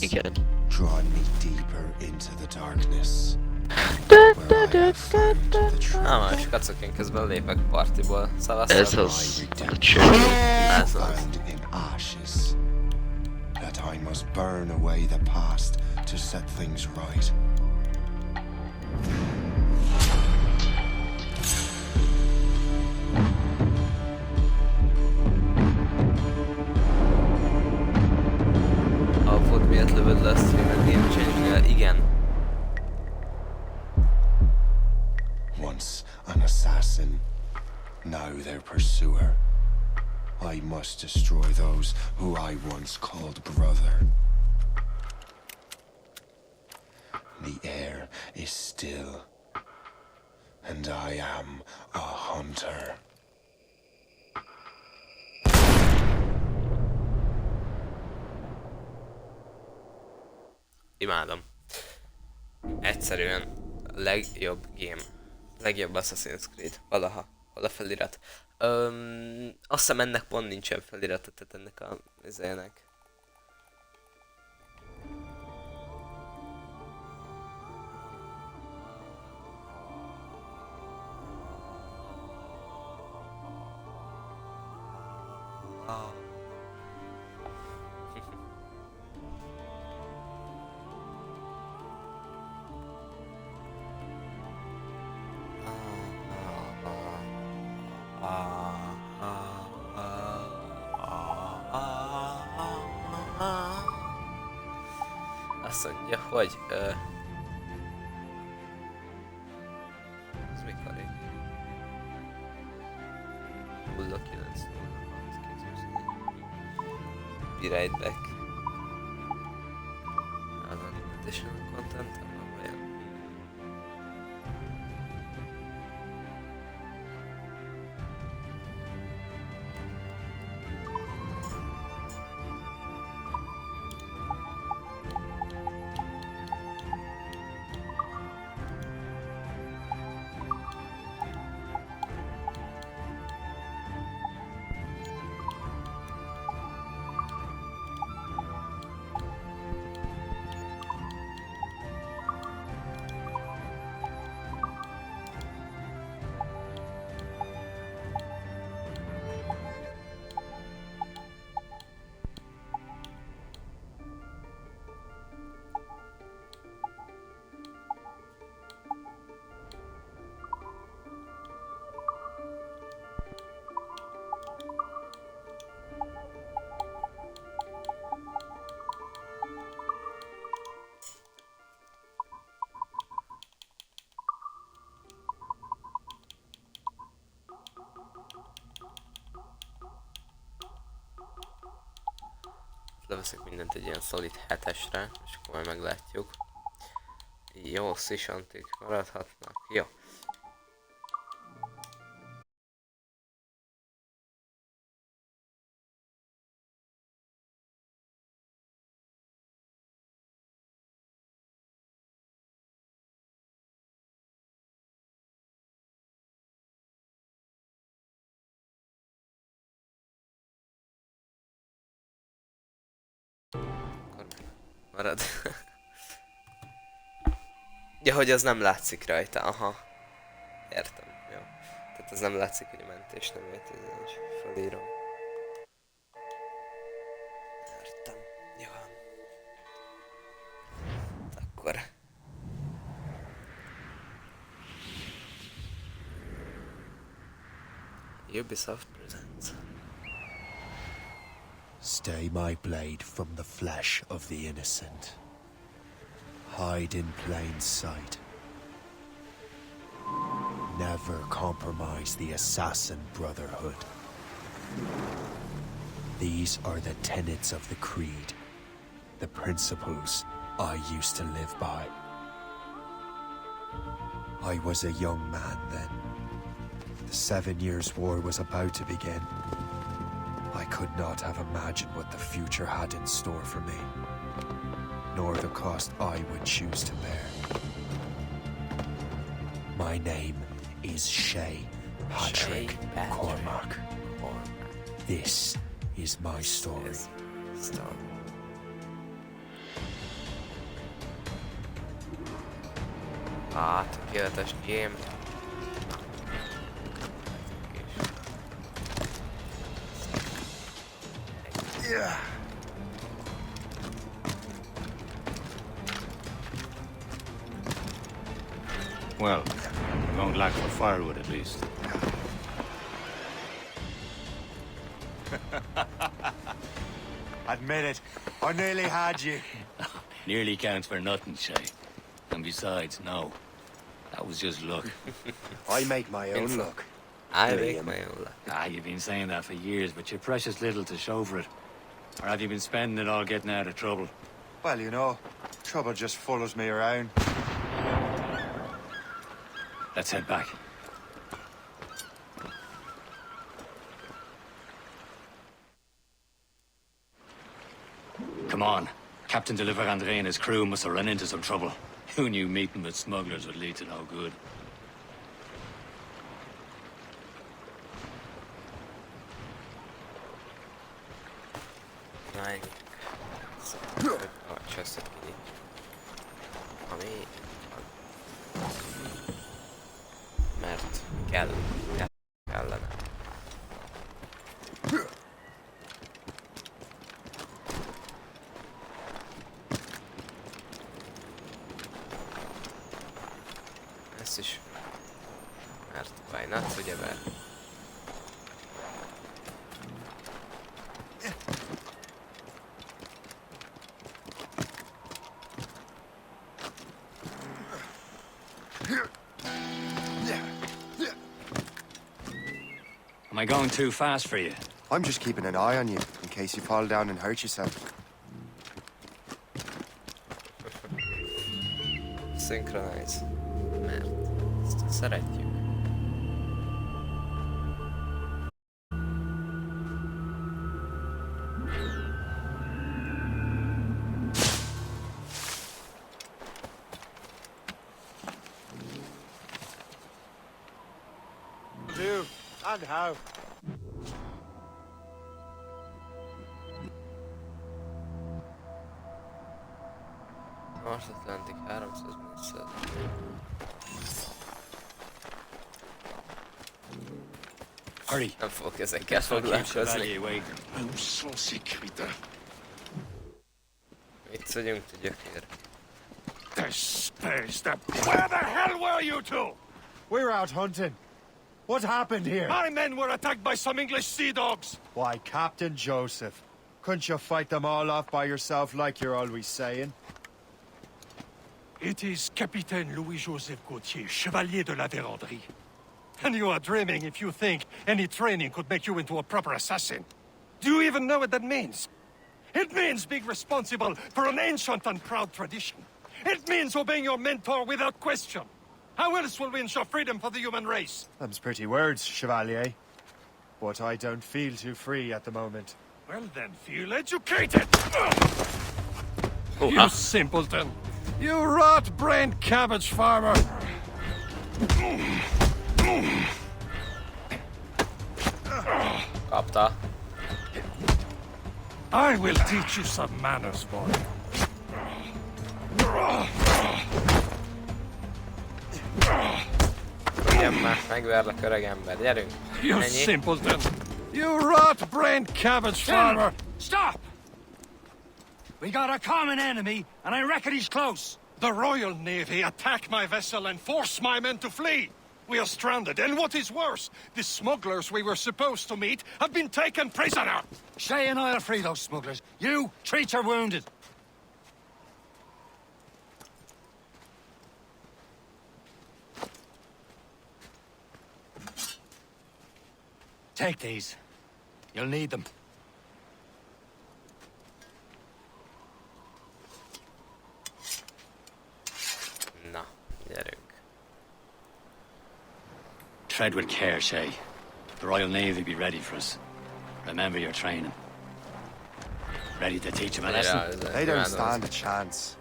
Igen. drawn me deeper into the darkness. Most kacok, én közben lépek partiból. Szavaztad? Ez az a cső. Ez az. Found in ashes. That I must burn away the past to set things right. A fog miatt lövöd le a streamet Game Change-nél? Igen. Once an assassin, now their pursuer. I must destroy those who I once called brother. The air is still, and I am a hunter. Imádom. Egyszerűen a legjobb game. Legjobb Assassin's Creed. Valaha. Hol a felirat? Azt hiszem ennek pont nincsen felirata, tehát ennek a izének. Azt mondja, hogy ez mikor így? 0906 Be right back. Azon additional content van vajon? Leveszek mindent egy ilyen szolid 7-esre, és akkor majd meglátjuk. Jó, szisantik maradhatnak. Jó. Marad. Ja, hogy az nem látszik rajta, aha. Értem, jó. Tehát az nem látszik, hogy a mentés nem ért, és felírom. Értem, jó. Akkor... Ubisoft presents. Stay my blade from the flesh of the innocent. Hide in plain sight. Never compromise the assassin brotherhood. These are the tenets of the creed, the principles I used to live by. I was a young man then. The 7 Years' War was about to begin. I could not have imagined what the future had in store for me, nor the cost I would choose to bear. My name is Shay Patrick Cormac. This is my story. Tökéletes gém. Well, we won't lack for firewood at least. Admit it, I nearly had you. Nearly counts for nothing, Shay. And besides, no. That was just luck. I make my own Info. luck. I make my own luck. You've been saying that for years, but you're precious little to show for it. Or have you been spending it all getting out of trouble? Well, you know, trouble just follows me around. Let's head back. Come on. Captain Deliver Andre and his crew must have run into some trouble. Who knew meeting with smugglers would lead to no good? A cseszet ki. Ami... Mert kellene. Ezt is. Mert why not, ugyebár? Am I going too fast for you? I'm just keeping an eye on you, in case you fall down and hurt yourself. Synchronize. Mert ezt szeretjük. Do, and how. North Atlantic 300 mérföld. Hurry. Nem fogok ezekkel Guess what keeps foglalkozni. Chevalier away? Itt vagyunk, gyökér. Where the hell were you two? We're out hunting. What happened here? My men were attacked by some English sea dogs. Why, Captain Joseph. Couldn't you fight them all off by yourself like you're always saying? It is Capitaine Louis-Joseph Gauthier, Chevalier de la Vérendrye. And you are dreaming if you think any training could make you into a proper assassin. Do you even know what that means? It means being responsible for an ancient and proud tradition. It means obeying your mentor without question. How else will we ensure freedom for the human race? Them's pretty words, Chevalier. But I don't feel too free at the moment. Well then, feel educated! You simpleton! You rot-brained cabbage farmer! Kapta. I will teach you some manners, boy. Igen, már megverlek, öreg ember. Gyerünk. You Ennyi. simpleton! You rot-brained cabbage farmer! Stop! We got a common enemy, and I reckon he's close. The Royal Navy attacked my vessel and forced my men to flee. We are stranded, and what is worse, the smugglers we were supposed to meet have been taken prisoner. Shay and I'll free those smugglers. You treat your wounded. Take these. You'll need them. Na, gyerünk. Tread with care, Shay. The Royal Navy be ready for us. Remember your training. Ready to teach them a lesson? They don't stand a chance.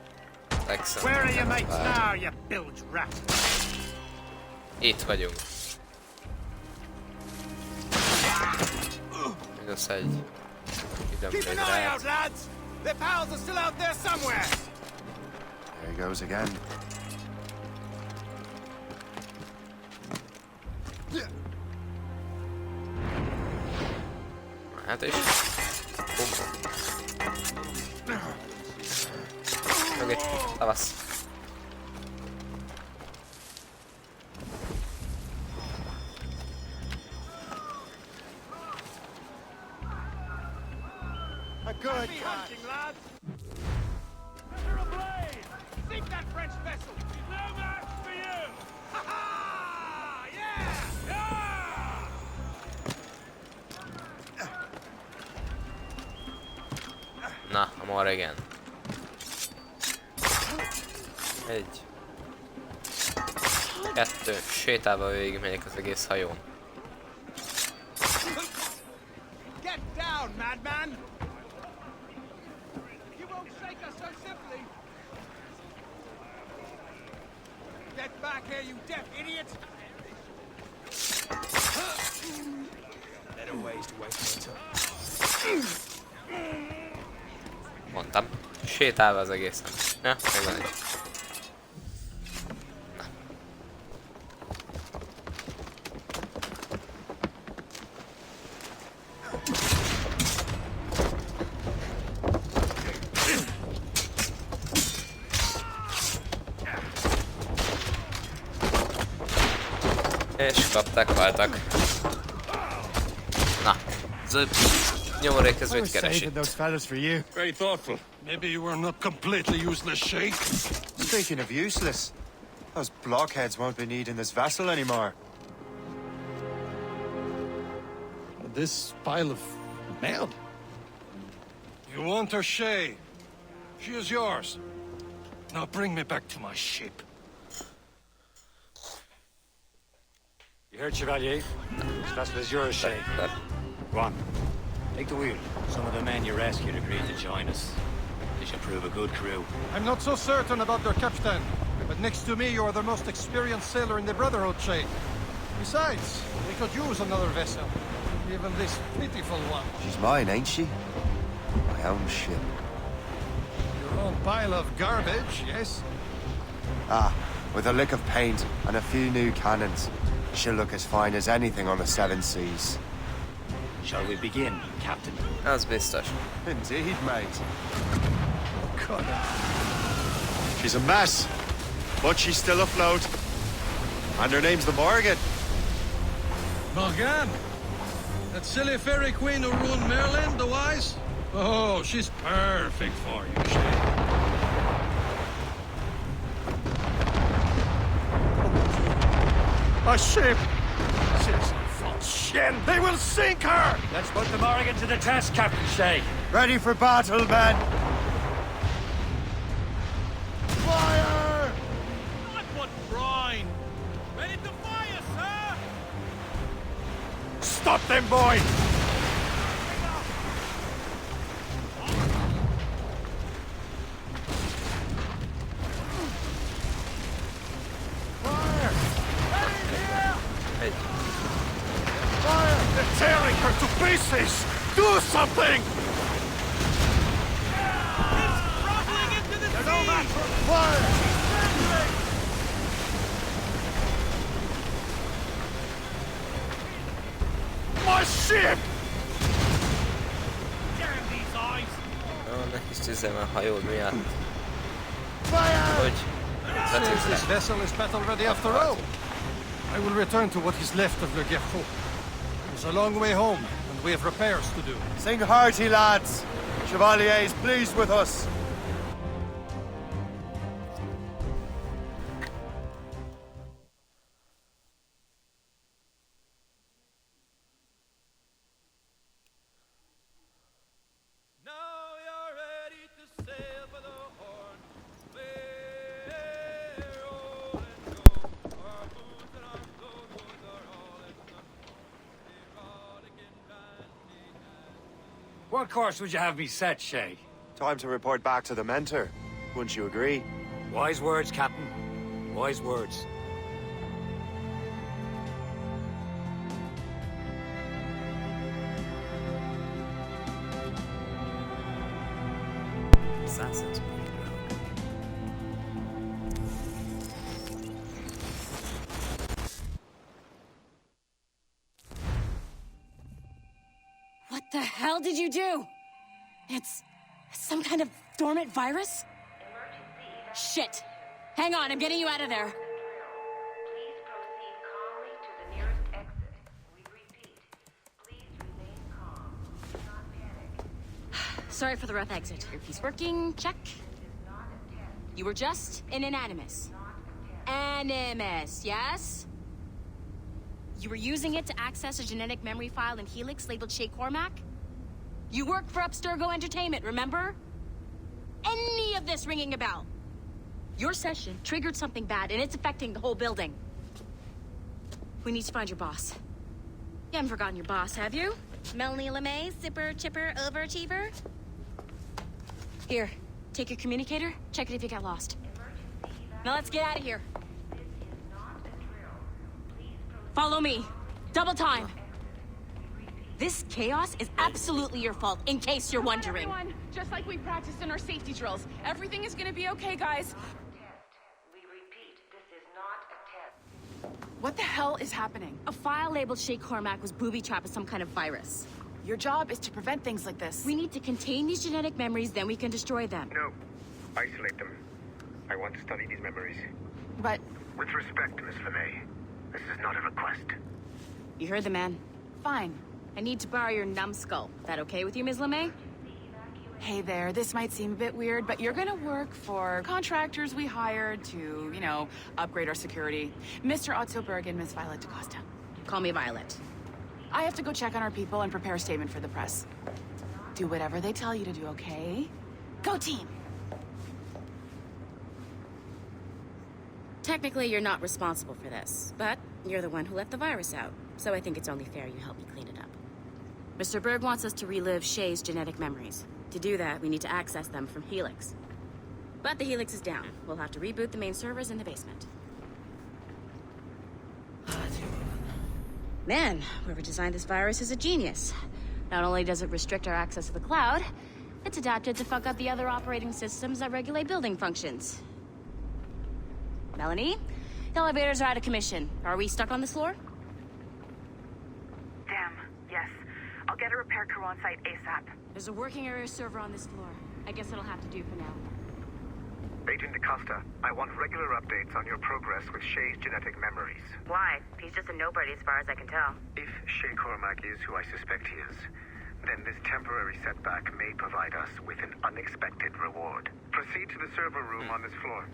Where are your mates now, you bilge rat? Itt vagyunk. Igaz, egy Keep an eye out, lads! Their pals are still out there somewhere! There he goes again. Hát is. Mögé, tavasz. A good hunting, lads. They're ablaze. Sink that French vessel. No match for you. Ha ha! Yeah! Yeah! Na, a mar igen. Egy. Kettő. Sétálva végigmegyek az egész hajón. Get down, madman! You won't shake us so simply. Get back here, you deaf idiot! Better ways to waste my time. Mondtam. Sétálva az egészen. Ja, megvan egy. És kapták, haltak. Na, zöld nyomorékezőt keres itt. those fellas for you. Very thoughtful. Maybe you were not completely useless, Shay. Speaking of useless, those blockheads won't be needing this vessel anymore. This pile of mail? You want her, Shay? She is yours. Now bring me back to my ship. You heard, Chevalier? This vessel is yours, Shay. Go on. Take the wheel. Some of the men you rescued agreed to join us. They should prove a good crew. I'm not so certain about their captain, but next to me you are the most experienced sailor in the Brotherhood, Shay. Besides, we could use another vessel. Even this pitiful one. She's mine, ain't she? My own ship. Your own pile of garbage, yes? Ah, with a lick of paint and a few new cannons. She'll look as fine as anything on the seven seas. Shall we begin, Captain? Az biztos. Indeed, mate. God. She's a mess, but she's still afloat. And her name's the Morgan. Morgan? That silly fairy queen who ruined Merlin, the wise? Oh, she's perfect for you, Shay. A ship! Citizen false shin! They will sink her! Let's put the Morrigan to the test, Captain Shay. Ready for battle, men! Fire! Not one brine! Ready to fire, sir! Stop them, boy! Fire! Egy. Fire! They're tearing her to pieces! Do something! It's crumbling into the sea! No match for fire! My ship! Damn these eyes! Ó, ne kis tüzem a hajód miatt. Fire! Hogy? Since this Vetőzle. vessel is battle ready after all, I will return to what is left of Le Guerreau. It's a long way home, and we have repairs to do. Sing hearty, lads! Chevalier is pleased with us. Now you're ready to sail for the Horn. Roll and go. Our boots and our clothes are all in the rollicking bandy dance. What course would you have me set, Shay? Time to report back to the mentor. Wouldn't you agree? Wise words, Captain. Wise words. Assassin's Creed Rogue. What The hell did you do? It's some kind of dormant virus? Shit. Hang on, I'm getting you out of there. Please proceed calmly to the nearest exit. We repeat, please remain calm. Do not panic. Sorry for the rough exit. Earpiece working, check. This is not a test. You were just in an animus. Animus, yes? You were using it to access a genetic memory file in Helix labeled Shay Cormac? You worked for Abstergo Entertainment, remember? Any of this ringing a bell? Your session triggered something bad, and it's affecting the whole building. We need to find your boss. You haven't forgotten your boss, have you? Melanie LeMay, zipper, chipper, overachiever? Here, take your communicator, check it if you got lost. Now let's get out of here. This is not a drill. Please proceed. Follow me. Double time. This chaos is absolutely your fault, in case you're wondering. Everyone, just like we practiced in our safety drills, everything is gonna be okay, guys. Test. We repeat, this is not a test. What the hell is happening? A file labeled Shay Cormac was booby-trapped with some kind of virus. Your job is to prevent things like this. We need to contain these genetic memories, then we can destroy them. No. Isolate them. I want to study these memories. But With respect, Miss LeMay, this is not a request. You heard the man. fine. I need to borrow your numbskull. That okay with you, Ms. LeMay? Hey there, this might seem a bit weird, but you're gonna work for contractors we hired to, upgrade our security. Mr. Otto Berg and Miss Violet DaCosta. Call me Violet. I have to go check on our people and prepare a statement for the press. Do whatever they tell you to do, okay? Go team! Technically, you're not responsible for this, but you're the one who let the virus out, so I think it's only fair you help me clean it up. Mr. Berg wants us to relive Shay's genetic memories. To do that, we need to access them from Helix. But the Helix is down. We'll have to reboot the main servers in the basement. Man, whoever designed this virus is a genius. Not only does it restrict our access to the cloud, it's adapted to fuck up the other operating systems that regulate building functions. Melanie, the elevators are out of commission. Are we stuck on this floor? Damn, yes. I'll get a repair crew on site ASAP. There's a working area server on this floor. I guess it'll have to do for now. Agent DaCosta, I want regular updates on your progress with Shay's genetic memories. Why? He's just a nobody as far as I can tell. If Shay Cormac is who I suspect he is, then this temporary setback may provide us with an unexpected reward. Proceed to the server room on this floor.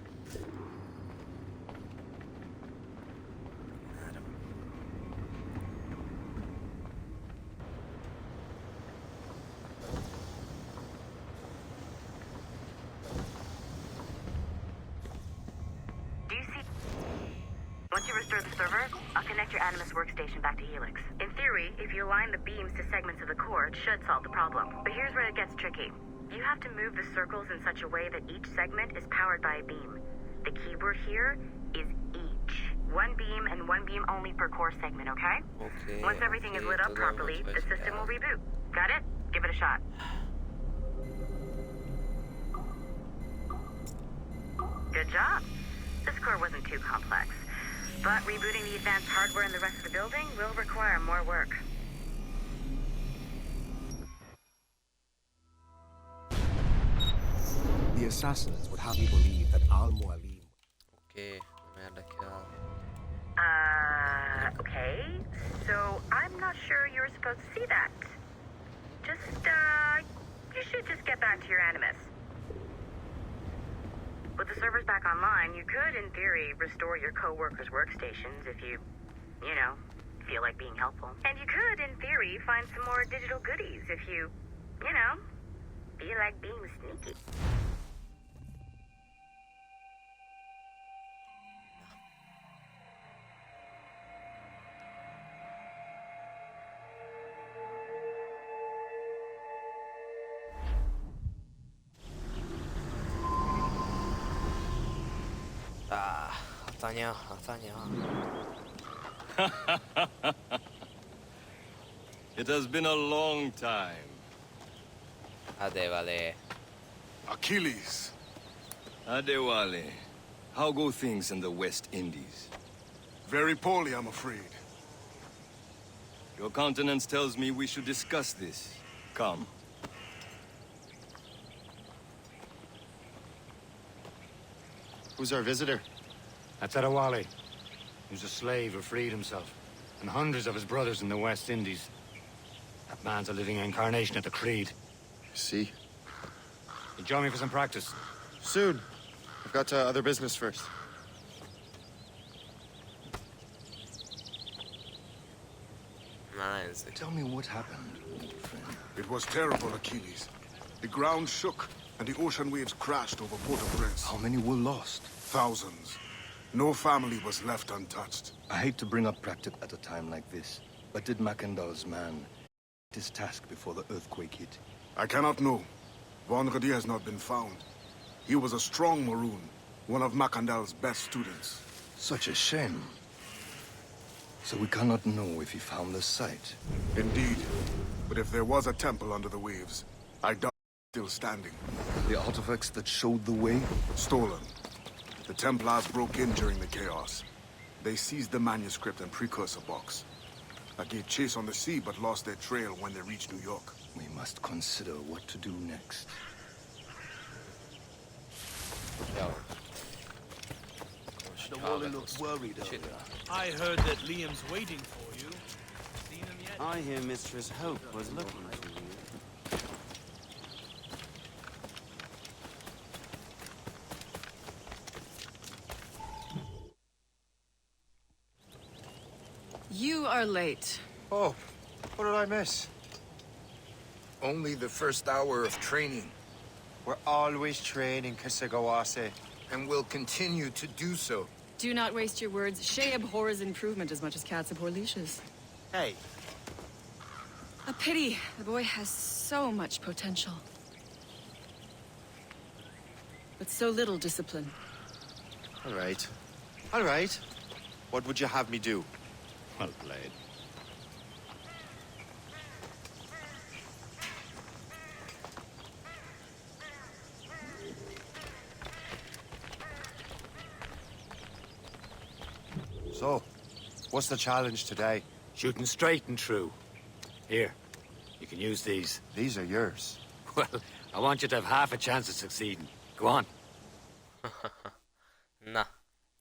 Do you see? Once you restore the server, I'll connect your Animus workstation back to Helix. In theory, if you align the beams to segments of the core, it should solve the problem. But here's where it gets tricky. You have to move the circles in such a way that each segment is powered by a beam. The keyword here is each. One beam and one beam only per core segment, okay? Okay, Once everything is lit up properly, the system will reboot. Got it? Give it a shot. Good job. This core wasn't too complex. But rebooting the advanced hardware in the rest of the building will require more work. The assassins would have you believe that Al-Mualim... Oké, nem érdekel. Okay. So I'm not sure you're supposed to see that. You should just get back to your Animus. With the servers back online, you could, in theory, restore your co-workers' workstations if you feel like being helpful. And you could, in theory, find some more digital goodies if you feel like being sneaky. Hatanya. It has been a long time. Adevale. Achilles. Adewale. How go things in the West Indies? Very poorly, I'm afraid. Your countenance tells me we should discuss this. Come. Who's our visitor? That's Adewale. He was a slave who freed himself, and hundreds of his brothers in the West Indies. That man's a living incarnation of the Creed. See? You join me for some practice? Soon. I've got other business first. Nice. Tell me what happened, old friend. It was terrible, Achilles. The ground shook, and the ocean waves crashed over Port-au-Prince. How many were lost? Thousands. No family was left untouched. I hate to bring up Praktik at a time like this, but did Makandal's man his task before the earthquake hit? I cannot know. Vonredi has not been found. He was a strong Maroon, one of Makandal's best students. Such a shame. So we cannot know if he found the site. Indeed. But if there was a temple under the waves, I doubt it's still standing. The artifacts that showed the way? Stolen. The Templars broke in during the chaos. They seized the manuscript and precursor box. I gave chase on the sea, but lost their trail when they reached New York. We must consider what to do next. The Wally looks worried over there. I heard that Liam's waiting for you. Seen him yet? I hear Mistress Hope was looking for you. You are late. Oh, what did I miss? Only the first hour of training. We're always training, Kasagawase, and will continue to do so. Do not waste your words. Shay abhors improvement as much as cats abhor leashes. Hey. A pity. The boy has so much potential. But so little discipline. All right. All right. What would you have me do? Well played. So, what's the challenge today? Shooting straight and true. Here, you can use these. These are yours. Well, I want you to have half a chance of succeeding. Go on. Na,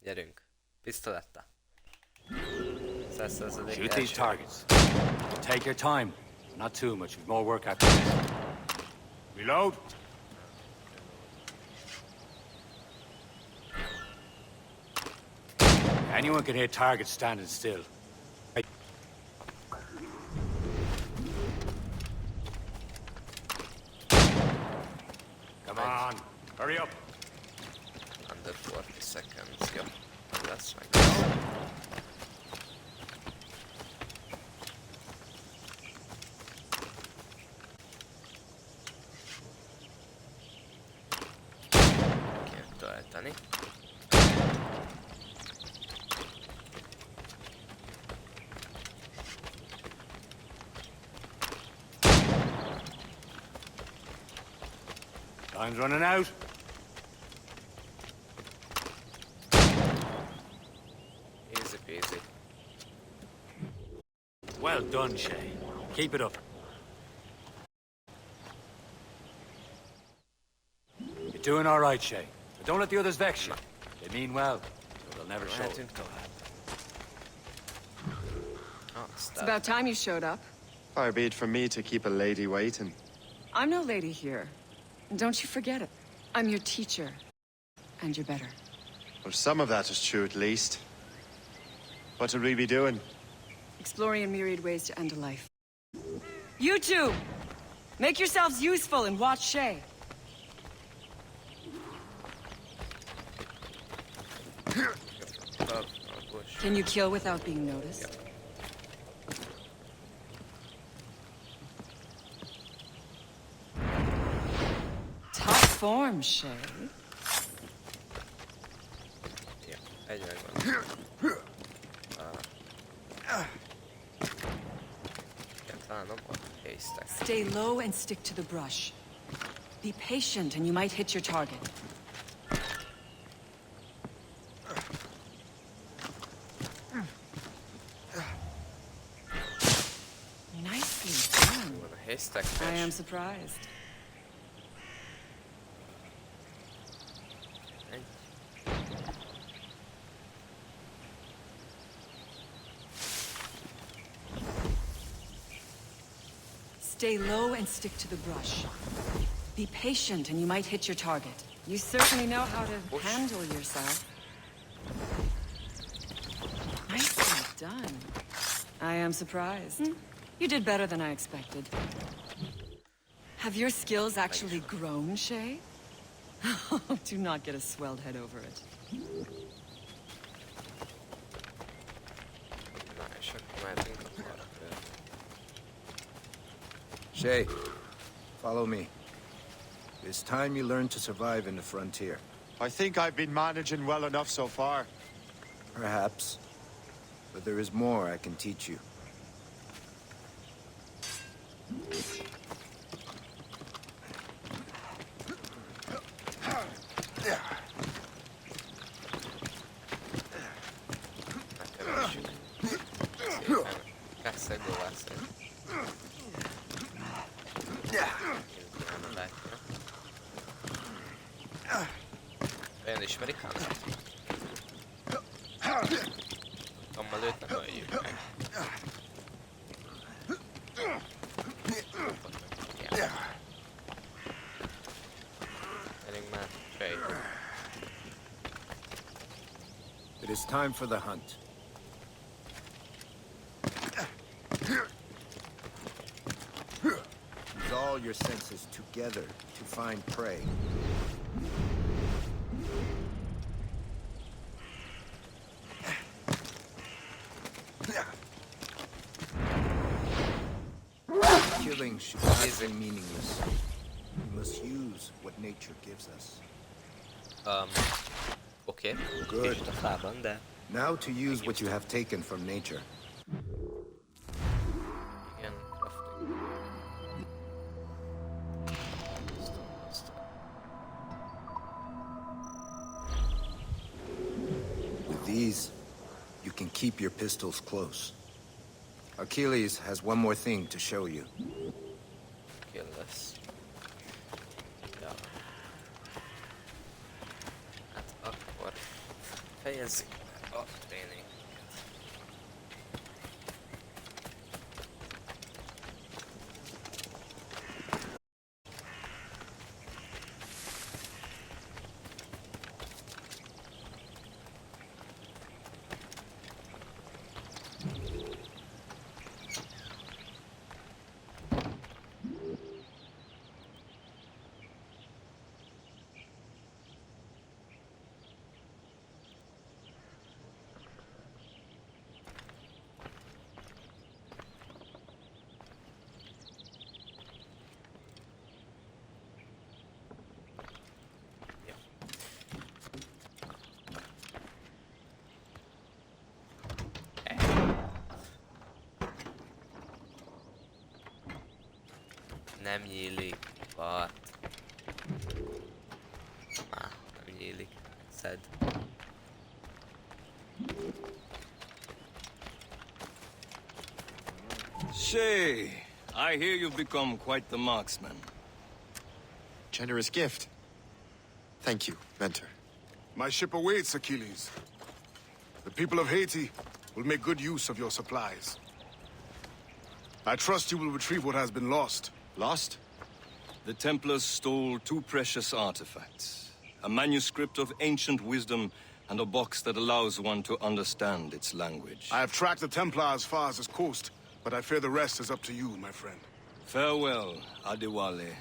gyerünk. Pisztolettel. 100% Shoot these első. targets. Take your time. Not too much. More work after this. Reload. Anyone can hit targets standing still. Come on, hurry up. Under 40 seconds, ja. That's right. Kell tölteni. Time's running out. Easy peasy. Well done, Shay. Keep it up. You're doing all right, Shay. But don't let the others vex you. They mean well, so they'll never show it. It's about time you showed up. Far be it from me to keep a lady waiting. I'm no lady here. And don't you forget it. I'm your teacher. And you're better. Well, some of that is true, at least. What would we be doing? Exploring a myriad ways to end a life. You two! Make yourselves useful and watch Shay. Can you kill without being noticed? Tough form, Shay. Ja, egy megvan. Kell találnom a haystack. Stay low and stick to the brush. Be patient and you might hit your target. Nicely done. Néztek, I am surprised. Stay low and stick to the brush. Be patient and you might hit your target. You certainly know how to handle yourself. Nicely done. I am surprised. You did better than I expected. Have your skills actually grown, Shay? Do not get a swelled head over it. Shay, follow me. It's time you learn to survive in the frontier. I think I've been managing well enough so far. Perhaps. But there is more I can teach you. Olyan ismerik Hanát? Tommal őt nem öljük meg. Gyerünk már, Shay. It is time for the hunt. Use all your senses together to find prey. Killing should not be meaningless. We must use what nature gives us. Okay. Good. Now to use what you have taken from nature. Igen, crafting. With these, you can keep your pistols close. Achilles has one more thing to show you. Kill this. Ja. Hát akkor fejezzük be a tréninget. Nem nyílik, what? Nem nyílik, szed. Shay, I hear you've become quite the marksman. Generous gift. Thank you, mentor. My ship awaits, Achilles. The people of Haiti will make good use of your supplies. I trust you will retrieve what has been lost. Lost? The Templars stole two precious artifacts. A manuscript of ancient wisdom and a box that allows one to understand its language. I have tracked the Templar as far as this coast, but I fear the rest is up to you, my friend. Farewell, Adewale.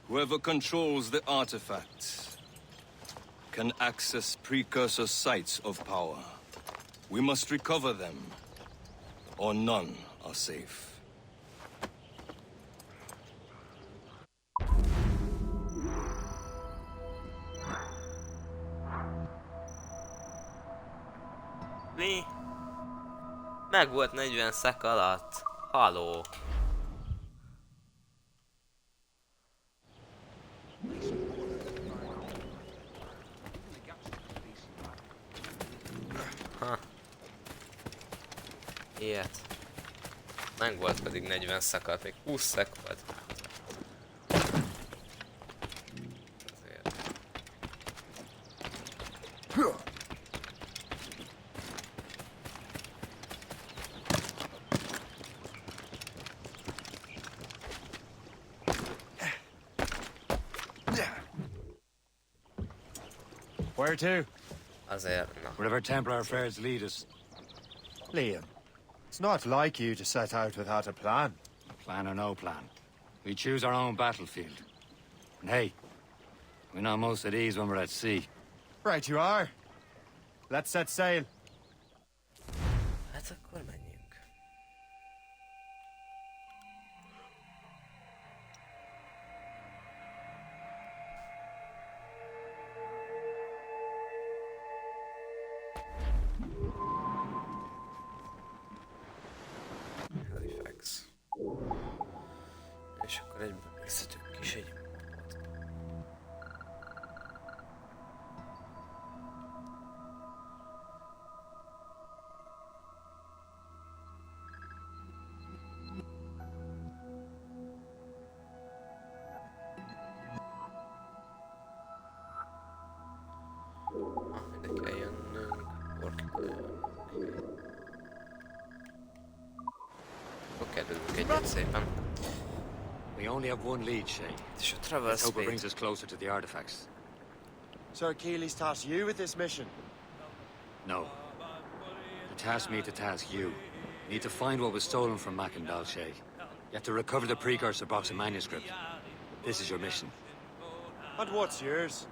Whoever controls the artifacts can access precursor sites of power. We must recover them, or none are safe. Mi? Meg volt 40 szek alatt. Haló. Ha. Ilyet. Meg volt pedig 40 szakadt, még 20 szek volt. Azért. Where to? Azért, na. Wherever Templar affairs lead us. Liam, it's not like you to set out without a plan. Plan or no plan. We choose our own battlefield. And hey, we know most at ease when we're at sea. Right you are. Let's set sail. Hát akkor menjünk. Halifax. És akkor egyben megszedünk is egy ide kell jönnünk, akkor kerülünk egyet szépen. We only have one lead, Shay. És a travel Let's hope it speed. brings us closer to the artifacts. So Achilles tasked you with this mission? No. He tasked me to task you. You need to find what was stolen from Mackendal, Shay. You have to recover the precursor box of manuscript. This is your mission. And what's yours?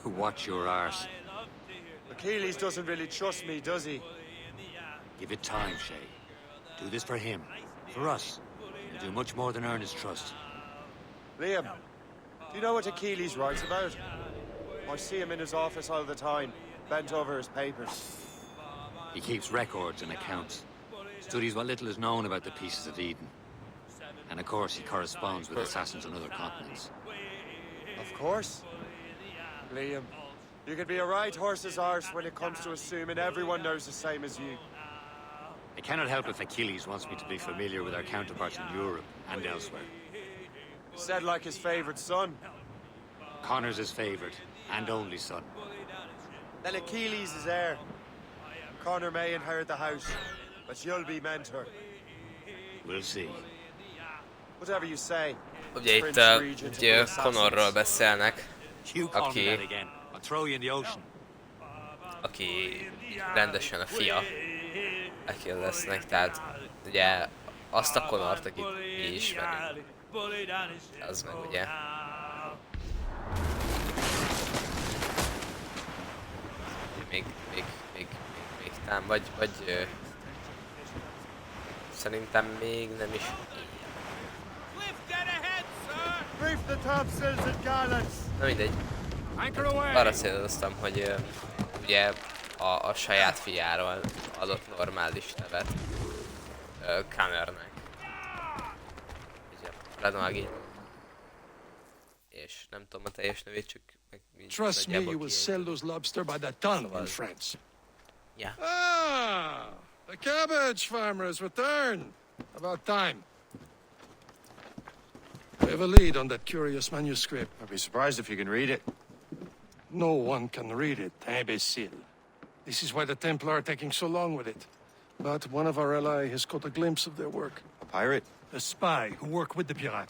Watch your arse. Achilles doesn't really trust me, does he? Give it time, Shay. Do this for him. For us. You'll do much more than earn his trust. Liam, do you know what Achilles writes about? I see him in his office all the time, bent over his papers. He keeps records and accounts. Studies what little is known about the pieces of Eden. And of course, he corresponds with assassins on other continents. Of course. Liam, you can be a right horse's arse when it comes to assuming everyone knows the same as you. I cannot help if Achilles wants me to be familiar with our counterparts in Europe and elsewhere. Said like his favorite son. Connor's his favorite and only son. Then Achilles is heir. Connor may inherit the house, but you'll be mentor. We'll see. Whatever you say. Ugye itt ugye Connorról beszélnek, aki rendesen a fia Achillesnek, tehát ugye azt a Connort, akit mi ismerünk, az meg ugye. Még tám, vagy szerintem még nem is. Na mindegy. Arra céloztam, hogy ugye a saját fiáról adott normális nevet Connornek. Ugye Ranagi. És nem tudom a teljes nevét, csak meg Trust me, you will sell those lobster by the ton in France. Yeah. Ah, the cabbage farmers return. About time. We have a lead on that curious manuscript. I'd be surprised if you can read it. No one can read it, imbecile. This is why the Templar are taking so long with it. But one of our allies has caught a glimpse of their work. A pirate? A spy who worked with the pirate.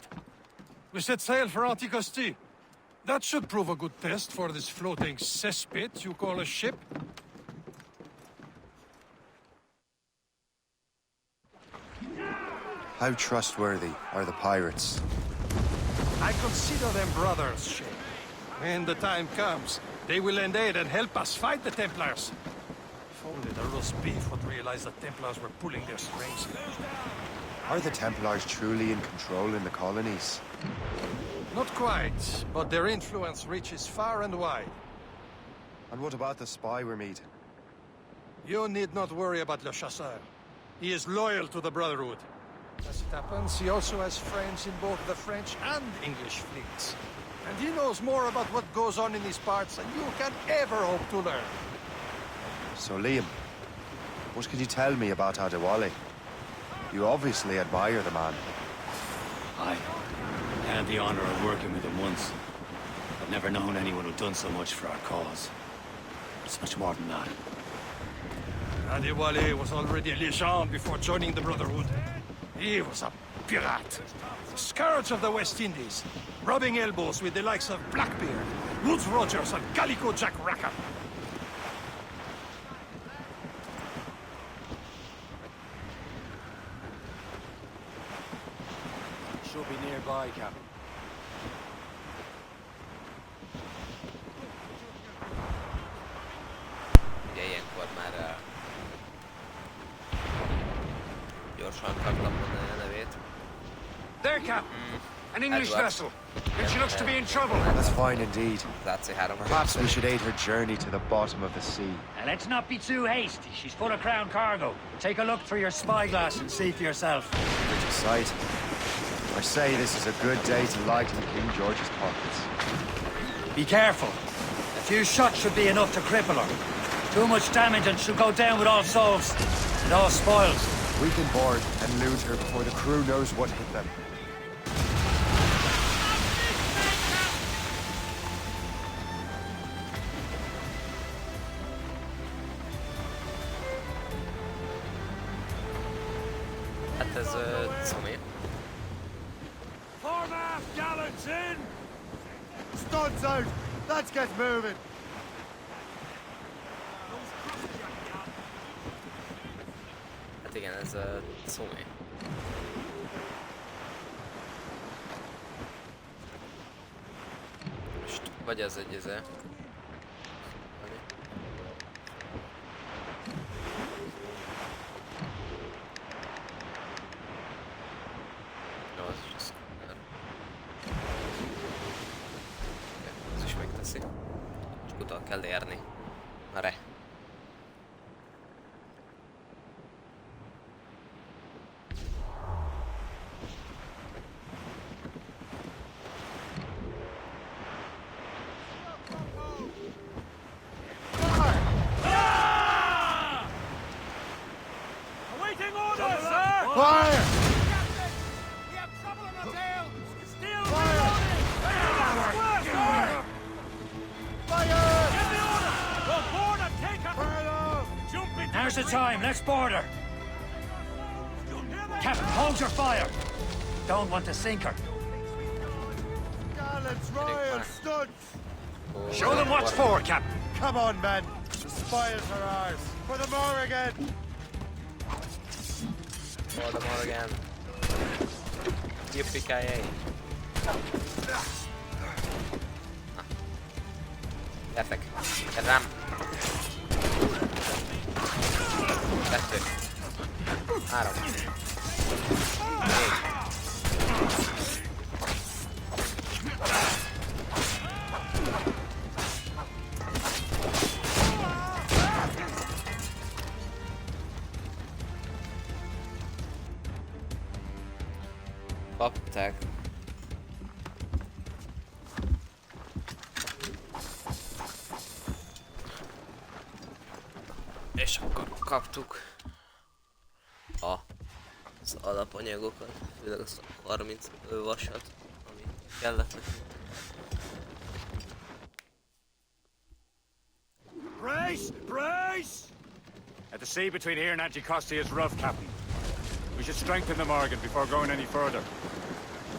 We set sail for Anticosti. That should prove a good test for this floating cesspit you call a ship. How trustworthy are the pirates? I consider them brothers, Shay. When the time comes, they will lend aid and help us fight the Templars. If only the roast beef would realize the Templars were pulling their strings. Are the Templars truly in control in the colonies? Not quite, but their influence reaches far and wide. And what about the spy we're meeting? You need not worry about Le Chasseur. He is loyal to the Brotherhood. As it happens, he also has friends in both the French and English fleets. And he knows more about what goes on in these parts than you can ever hope to learn. So, Liam, what can you tell me about Adewale? You obviously admire the man. I had the honor of working with him once. I've never known anyone who'd done so much for our cause. It's much more than that. Adewale was already a legend before joining the Brotherhood. He was a pirate. The scourge of the West Indies, rubbing elbows with the likes of Blackbeard, Woods Rogers, and Calico Jack Racker. Should be nearby, Captain. Ugye ilyenkor már gyorsan kaptam mondani a nevét. There, Captain! An English Edward. vessel. And she looks to be in trouble. That's fine indeed. That's Perhaps we should aid her journey to the bottom of the sea. Now, let's not be too hasty. She's full of crown cargo. Take a look through your spyglass and see for yourself. Pretty sight. I say this is a good day to lighten King George's pockets. Be careful. A few shots should be enough to cripple her. Too much damage and she'll go down with all souls. And all spoils. We can board and loot her before the crew knows what hit them. Hát ez Szomi. Foremast gallants in! Studs out! Let's get moving! Hát igen, ez Szomi. Most vagy az egy az is szkuller. Ez is megteszi. Csak utal kell érni. Re. Awaiting orders, sir! Fire! We have trouble on the tail! Still reloading! Fire! Square, Fire! Give the order! We'll board and take her! Jump into Now's the time. Let's board her. Captain, hold your fire. Don't want to sink her. Gallants, royal, studs! Show them what's for, Captain. Come on, men! The spoils are ours! For the Morrigan! For the Morrigan. Yippee-ki-yay. Gyertek! Rám! Kettő. Három. Négy. Kapták. És akkor kaptuk az alapanyagokat, főleg azt a 30 vasat, ami kellett nekünk. Brace! Brace! The sea between here and Anticosti is rough, Captain. We should strengthen the Morgan before going any further.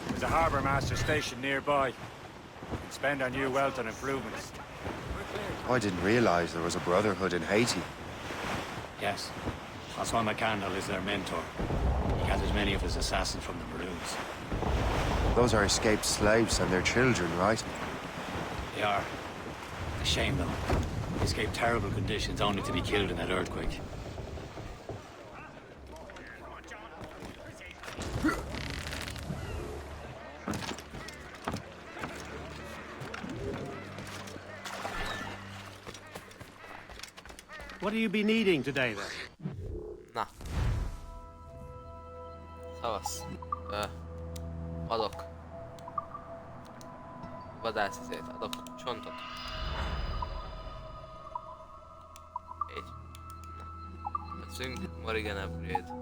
There's a harbour master stationed nearby. We can spend our new wealth on improvements. I didn't realize there was a brotherhood in Haiti. Yes. Osman McCandle is their mentor. He gathers many of his assassins from the Maroons. Those are escaped slaves and their children, right? They are. A shame, though. They escaped terrible conditions only to be killed in that earthquake. What do you be needing today, then? Na. Szavasz. Adok. Vadászizét, adok csontot. Így. Na. Veszünk. Morrigan upgrade.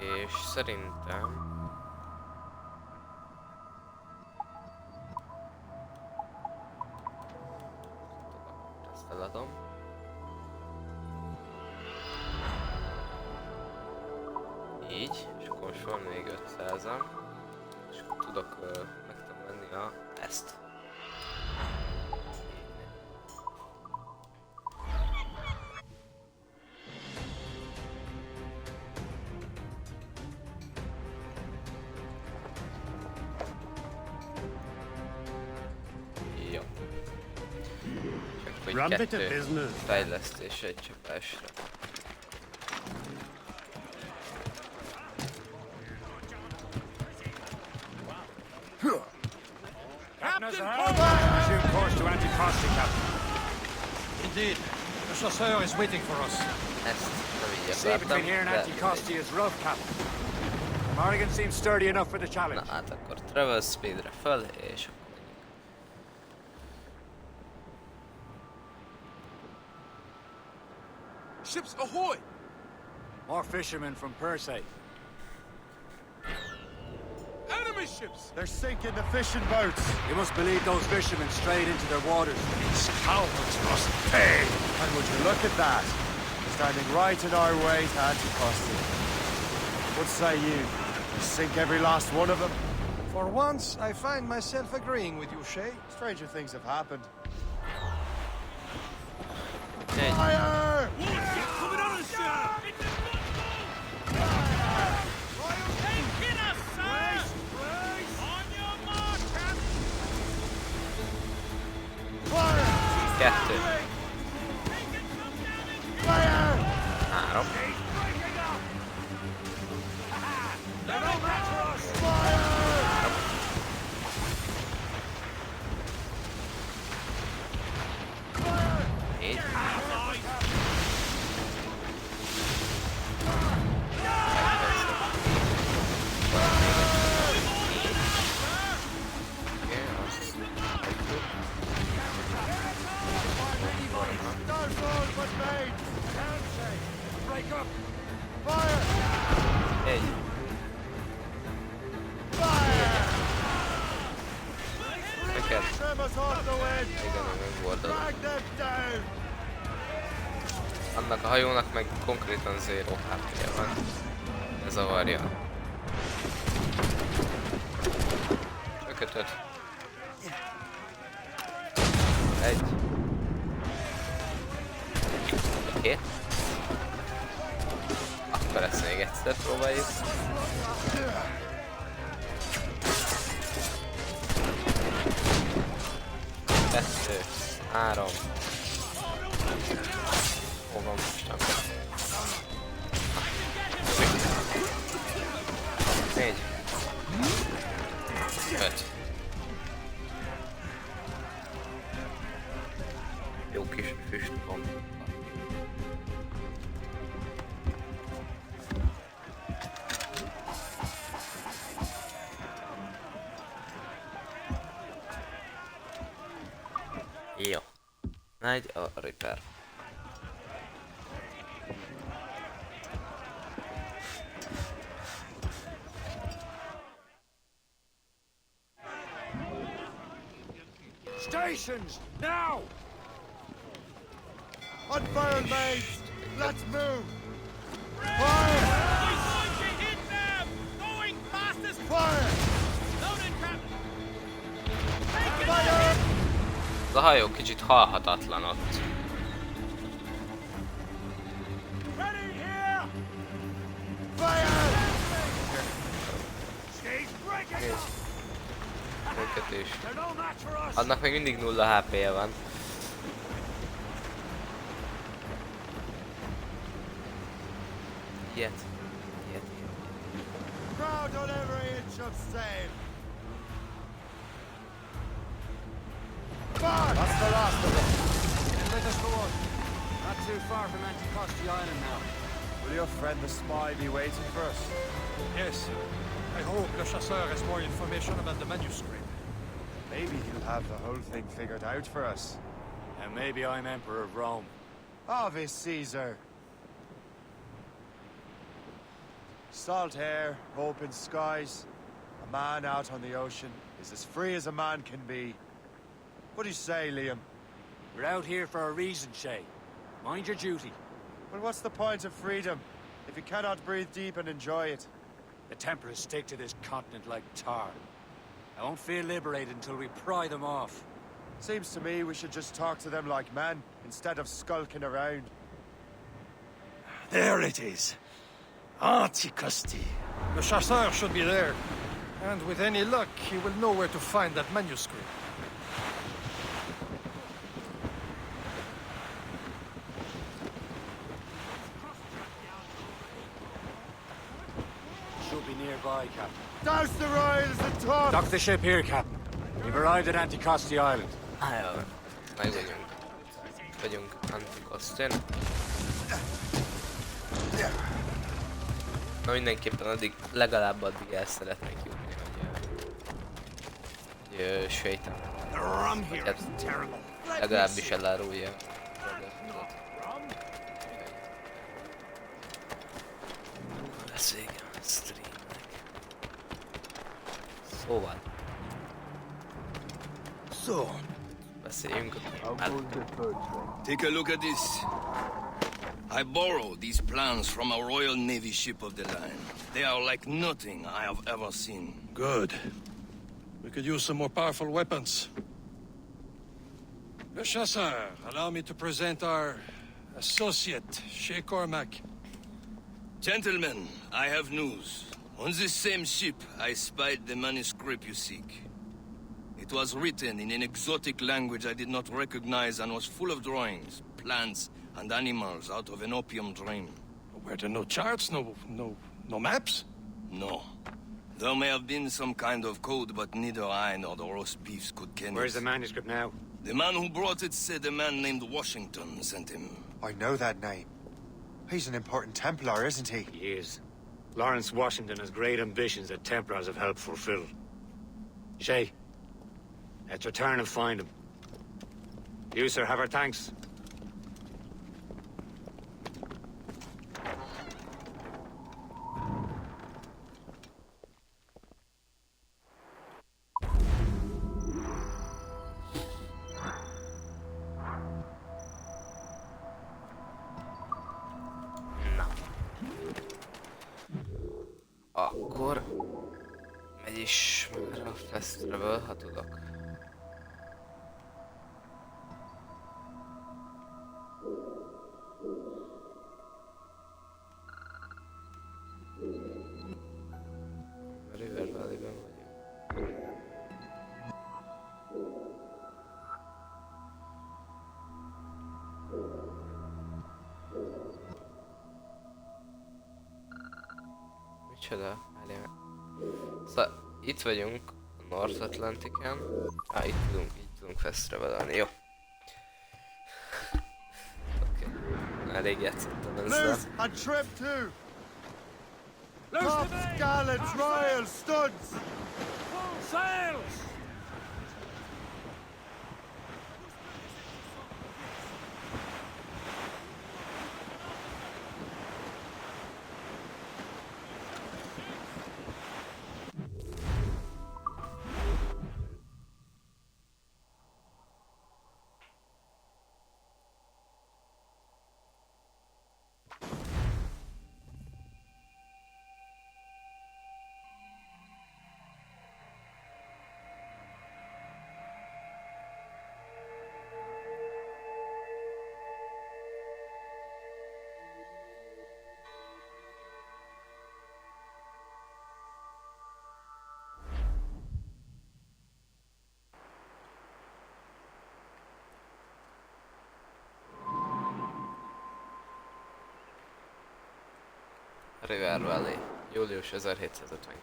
És szerintem... Ezt feladom. Így, és akkor most van még 500-am. És akkor tudok meg tudom venni ezt. Jó. Csak hogy 2 fejlesztés egy csapásra. Resume course to Anticosti, Captain. Indeed. The chasseur is waiting for us. The sea between here and Anticosti is rough, Captain. Morrigan seems sturdy enough for the challenge. Na hát akkor travel speedre föl, és akkor Ships ahoy! More fishermen from Persay. Enemy ships! They're sinking the fishing boats. You must believe those fishermen strayed into their waters. These cowards must pay. And would you look at that? Standing right in our way to Anticosti. What say you? Sink every last one of them? For once, I find myself agreeing with you, Shay. Stranger things have happened. Hey. Fire! Coming on us, sir! Taking us, sir! On your mark, Fire! 2. Fire! 3. Így. Break up. Fire! Egy. Őket. Trim us off the wind! Igen, megvoldod. Drag them down! Annak a hajónak meg konkrétan 0 HP-je van. Ez zavarja. Csak 5. 1. 2. Akkor ezt még egyszer próbáljuk. 2. 3. Hol van mostan? 4. 5. Jó kis füstpompa. Jó. Megy a Reaper. Stations, now! Unfire, mates! Let's move! Fire! Hit them! Going fast as Fire! Loaded, Captain! Fire! Ez a hajó kicsit halhatatlan ott. Ready here! Fire! Őket is. Annak még mindig 0 HP-je van. Ilyet. Crowd on every inch of sail! Fire! That's the last of them. Let us go on. Not too far from Anticosti Island now. Will your friend the spy be waiting for us? Yes. I hope Le Chasseur has more information about the manuscript. Maybe he'll have the whole thing figured out for us. And maybe I'm Emperor of Rome. Ave Caesar! Salt air, open skies. A man out on the ocean is as free as a man can be. What do you say, Liam? We're out here for a reason, Shay. Mind your duty. Well, what's the point of freedom if you cannot breathe deep and enjoy it? The Templars stick to this continent like tar. I won't feel liberated until we pry them off. Seems to me we should just talk to them like men, instead of skulking around. There it is. Anticosti. The chasseur should be there. And with any luck, he will know where to find that manuscript. Should be nearby, Captain. Douse the royals and talk! Dock the ship here, Captain. We've arrived at Anticosti Island. Jó, meg vagyunk. Vagyunk Anticosten. Na mindenképpen addig, legalább addig el szeretnék jutni, hogy sejtem. Hát, legalábbis elárulja. Beszéljen a streamnek. Szóval. So, beszéljünk. take a look at this. I borrowed these plans from a Royal Navy ship of the line. They are like nothing I have ever seen. Good. We could use some more powerful weapons. Le Chasseur, allow me to present our associate, Shay Cormac. Gentlemen, I have news. On this same ship, I spied the manuscript you seek. It was written in an exotic language I did not recognize and was full of drawings, plants, and animals out of an opium dream. Were there no charts, no maps? No. There may have been some kind of code, but neither I nor the roast beefs could ken it. Where's the manuscript now? The man who brought it said a man named Washington sent him. I know that name. He's an important Templar, isn't he? He is. Lawrence Washington has great ambitions that Templars have helped fulfill. Shay, let's return and find him. You, sir, have our thanks. Akkor megy is már a fast travel, ha tudok. River Valley-ben vagyunk. Micsoda? Szóval itt vagyunk a North Atlantiken. Itt tudunk fast travelelni, jó. Oké. Elég játszottam ezzel. Loose and trip too! Tops, gallants, royals, studs! Full sails! River Valley, július 1752.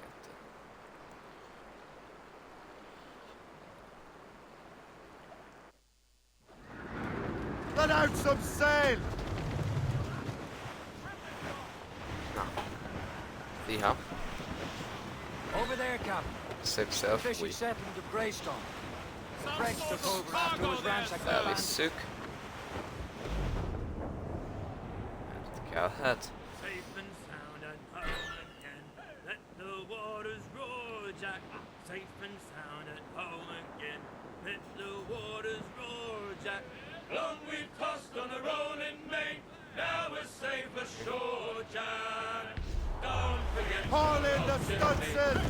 Let out some sail! Na. Iha. Over there, Captain. Szép szelf, Fishing új. settlement of Greystone. The French took over after it was ransacked by bandits. Elvisszük. Mert kellhet. Haul in the stunsail!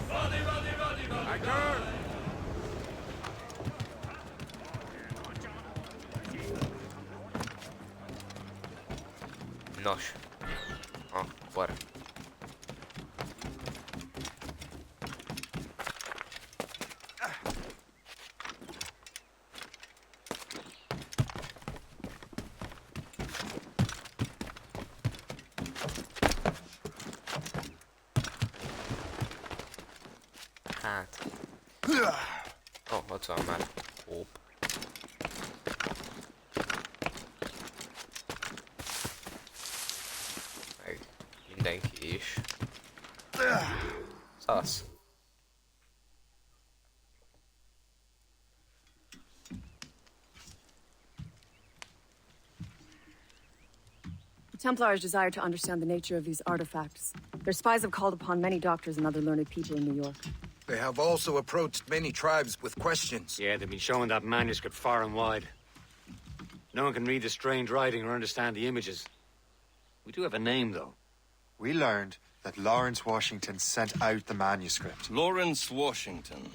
Nos. Akkor. Hát. Ott van már kóp. Meg mindenki is. Szasz. The Templars desire to understand the nature of these artifacts. Their spies have called upon many doctors and other learned people in New York. They have also approached many tribes with questions. Yeah, they've been showing that manuscript far and wide. No one can read the strange writing or understand the images. We do have a name, though. We learned that Lawrence Washington sent out the manuscript. Lawrence Washington.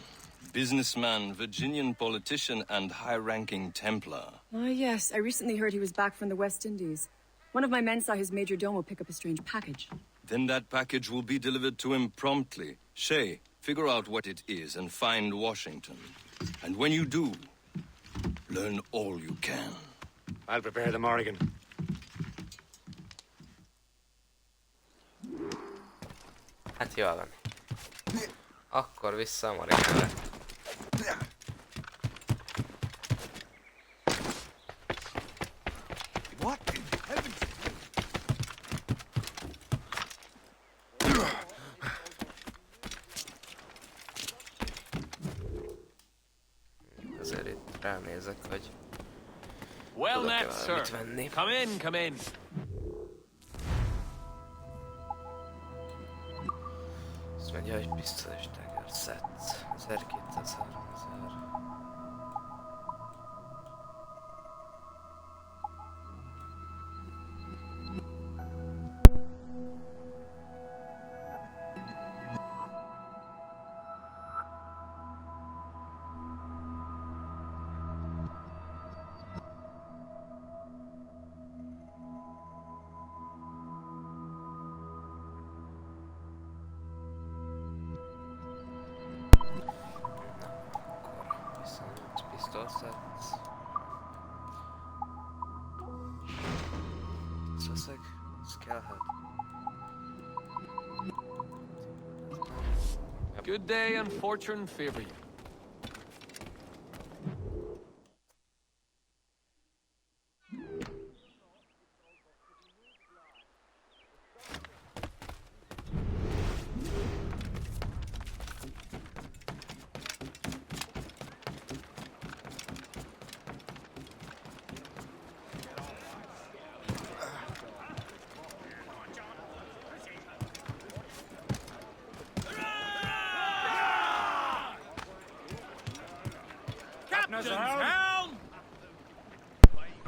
Businessman, Virginian politician, and high-ranking Templar. Ah, yes. I recently heard he was back from the West Indies. One of my men saw his major domo pick up a strange package. Then that package will be delivered to him promptly. Shay, figure out what it is and find Washington. And when you do, learn all you can. I'll prepare the Morrigan. Hát jól van. Akkor vissza a Morriganre. What in heaven's Azért itt ránézek, hogy Well tudok-e met, sir. valamit venni. Come in, come in. Azt mondja, hogy pisztolyos tengerszett. 1200-3000. Good day and fortune favor you.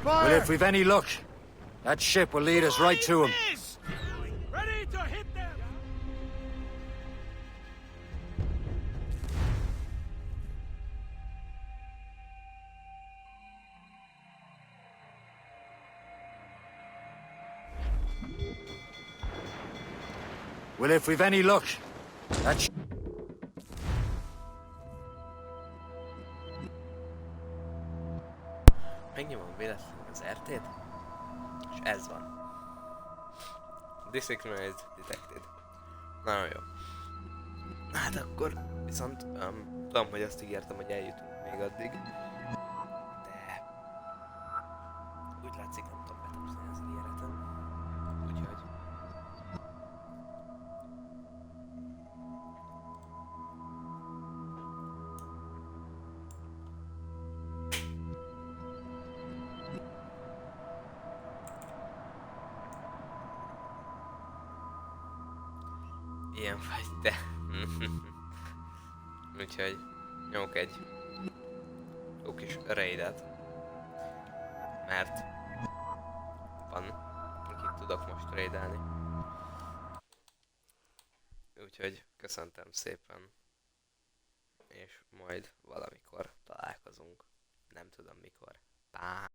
Well, if we've any luck, that ship will lead us right to him. Ready to hit them! Well, if we've any luck, that Megnyomom véletlenül az RT-t, és ez van. Disinchronized detected. Nagyon jó. Hát akkor viszont tudom, hogy azt ígértem, hogy eljutunk még addig. De úgy látszik, nem tudom betartani az ígéretem. Úgyhogy ilyen vagy te. Úgyhogy nyomok egy jó kis raidet. Mert van, akit tudok most raidelni. úgyhogy köszöntem szépen, és majd valamikor találkozunk. Nem tudom mikor. Pá!